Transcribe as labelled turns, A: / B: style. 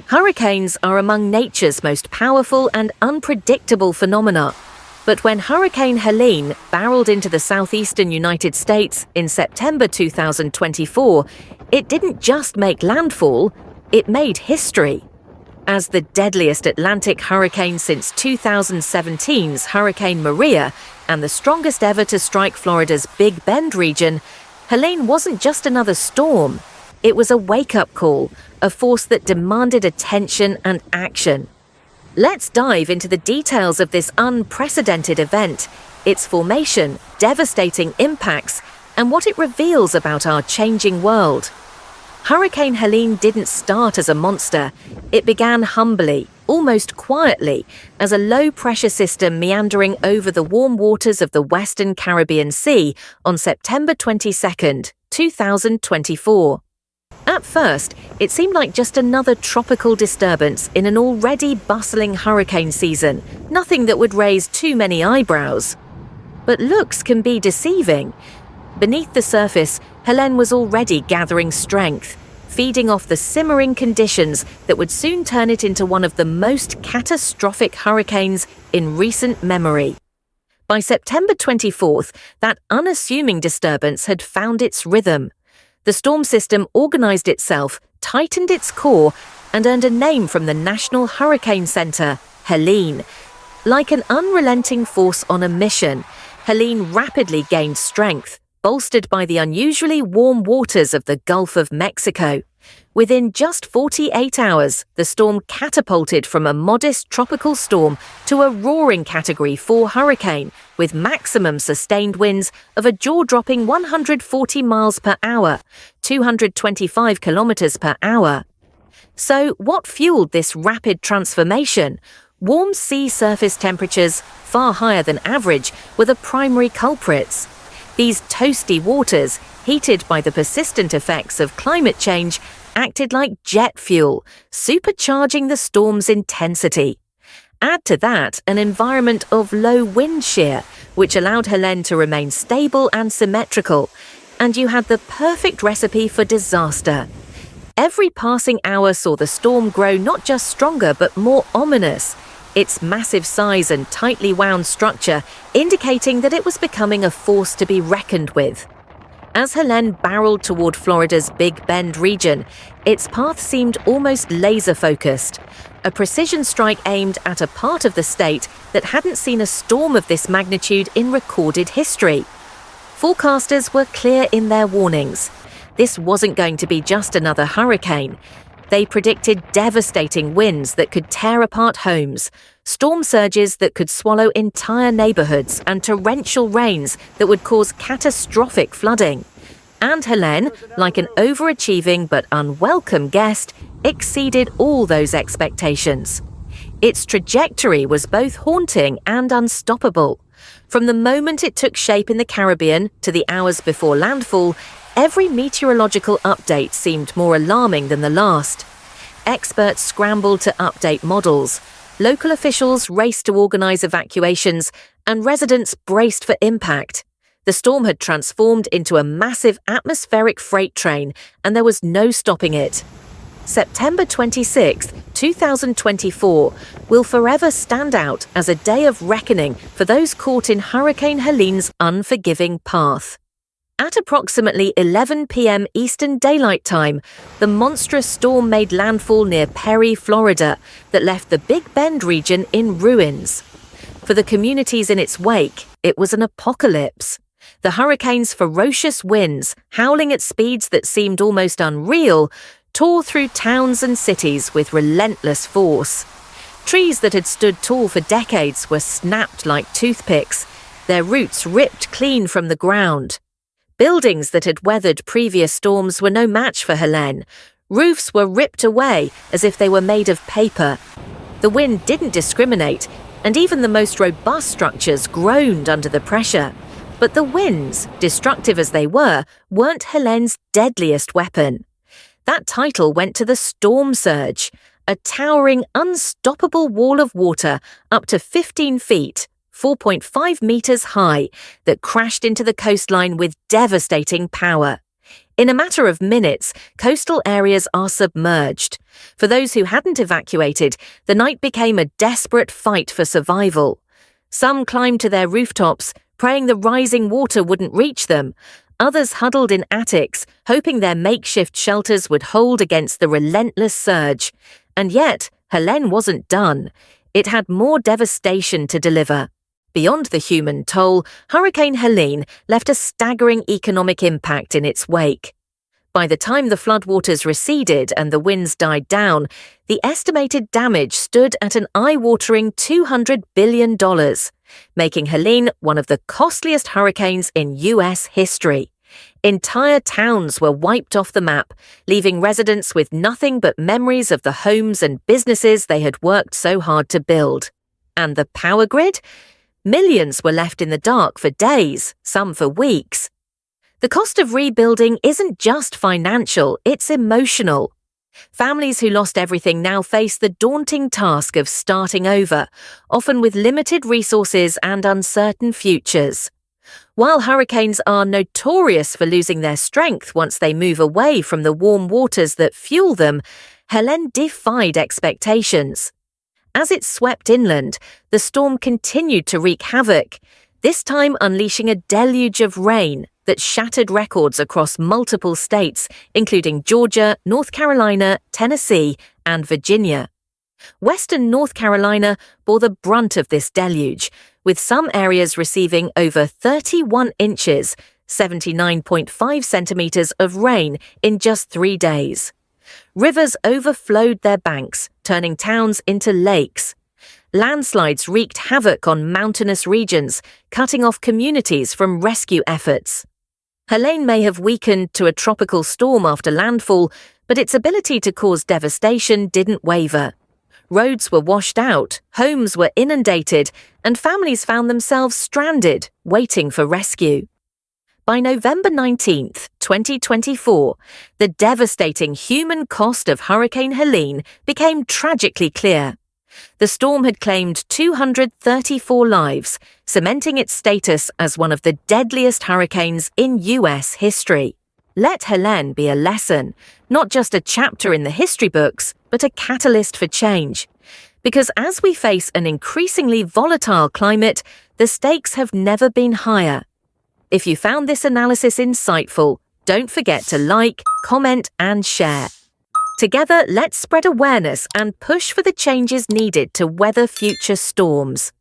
A: Hurricanes are among nature's most powerful and unpredictable phenomena. But when Hurricane Helene barreled into the southeastern United States in September 2024, it didn't just make landfall, it made history. As the deadliest Atlantic hurricane since 2017's Hurricane Maria and the strongest ever to strike Florida's Big Bend region, Helene wasn't just another storm. It was a wake-up call, a force that demanded attention and action. Let's dive into the details of this unprecedented event, its formation, devastating impacts, and what it reveals about our changing world. Hurricane Helene didn't start as a monster. It began humbly, almost quietly, as a low-pressure system meandering over the warm waters of the Western Caribbean Sea on September 22, 2024. At first, it seemed like just another tropical disturbance in an already bustling hurricane season, nothing that would raise too many eyebrows. But looks can be deceiving. Beneath the surface, Helene was already gathering strength, feeding off the simmering conditions that would soon turn it into one of the most catastrophic hurricanes in recent memory. By September 24th, that unassuming disturbance had found its rhythm. The storm system organized itself, tightened its core, and earned a name from the National Hurricane Center, Helene. Like an unrelenting force on a mission, Helene rapidly gained strength, bolstered by the unusually warm waters of the Gulf of Mexico. Within just 48 hours, the storm catapulted from a modest tropical storm to a roaring Category 4 hurricane with maximum sustained winds of a jaw-dropping 140 miles per hour, 225 kilometers per hour. So what fueled this rapid transformation? Warm sea surface temperatures, far higher than average, were the primary culprits. These toasty waters, heated by the persistent effects of climate change, acted like jet fuel, supercharging the storm's intensity. Add to that an environment of low wind shear, which allowed Helene to remain stable and symmetrical, and you had the perfect recipe for disaster. Every passing hour saw the storm grow not just stronger but more ominous, its massive size and tightly wound structure indicating that it was becoming a force to be reckoned with. As Helene barreled toward Florida's Big Bend region, its path seemed almost laser-focused, a precision strike aimed at a part of the state that hadn't seen a storm of this magnitude in recorded history. Forecasters were clear in their warnings. This wasn't going to be just another hurricane. They predicted devastating winds that could tear apart homes, storm surges that could swallow entire neighborhoods, and torrential rains that would cause catastrophic flooding. And Helene, like an overachieving but unwelcome guest, exceeded all those expectations. Its trajectory was both haunting and unstoppable. From the moment it took shape in the Caribbean to the hours before landfall, every meteorological update seemed more alarming than the last. Experts scrambled to update models, local officials raced to organize evacuations, and residents braced for impact. The storm had transformed into a massive atmospheric freight train, and there was no stopping it. September 26, 2024, will forever stand out as a day of reckoning for those caught in Hurricane Helene's unforgiving path. At approximately 11 p.m. Eastern Daylight Time, the monstrous storm made landfall near Perry, Florida, that left the Big Bend region in ruins. For the communities in its wake, it was an apocalypse. The hurricane's ferocious winds, howling at speeds that seemed almost unreal, tore through towns and cities with relentless force. Trees that had stood tall for decades were snapped like toothpicks, their roots ripped clean from the ground. Buildings that had weathered previous storms were no match for Helene. Roofs were ripped away as if they were made of paper. The wind didn't discriminate, and even the most robust structures groaned under the pressure. But the winds, destructive as they were, weren't Helene's deadliest weapon. That title went to the storm surge, a towering, unstoppable wall of water up to 15 feet, 4.5 meters high, that crashed into the coastline with devastating power. In a matter of minutes, coastal areas are submerged. For those who hadn't evacuated, the night became a desperate fight for survival. Some climbed to their rooftops, praying the rising water wouldn't reach them. Others huddled in attics, hoping their makeshift shelters would hold against the relentless surge. And yet, Helene wasn't done. It had more devastation to deliver. Beyond the human toll, Hurricane Helene left a staggering economic impact in its wake. By the time the floodwaters receded and the winds died down, the estimated damage stood at an eye-watering $200 billion, making Helene one of the costliest hurricanes in U.S. history. Entire towns were wiped off the map, leaving residents with nothing but memories of the homes and businesses they had worked so hard to build. And the power grid? Millions were left in the dark for days, some for weeks. The cost of rebuilding isn't just financial, it's emotional. Families who lost everything now face the daunting task of starting over, often with limited resources and uncertain futures. While hurricanes are notorious for losing their strength once they move away from the warm waters that fuel them, Helene defied expectations. As it swept inland, the storm continued to wreak havoc, this time unleashing a deluge of rain that shattered records across multiple states, including Georgia, North Carolina, Tennessee, and Virginia. Western North Carolina bore the brunt of this deluge, with some areas receiving over 31 inches, 79.5 centimeters of rain in just 3 days. Rivers overflowed their banks, turning towns into lakes. Landslides wreaked havoc on mountainous regions, cutting off communities from rescue efforts. Helene may have weakened to a tropical storm after landfall, but its ability to cause devastation didn't waver. Roads were washed out, homes were inundated, and families found themselves stranded, waiting for rescue. By November 19, 2024, the devastating human cost of Hurricane Helene became tragically clear. The storm had claimed 234 lives, cementing its status as one of the deadliest hurricanes in U.S. history. Let Helene be a lesson, not just a chapter in the history books, but a catalyst for change. Because as we face an increasingly volatile climate, the stakes have never been higher. If you found this analysis insightful, don't forget to like, comment, and share. Together, let's spread awareness and push for the changes needed to weather future storms.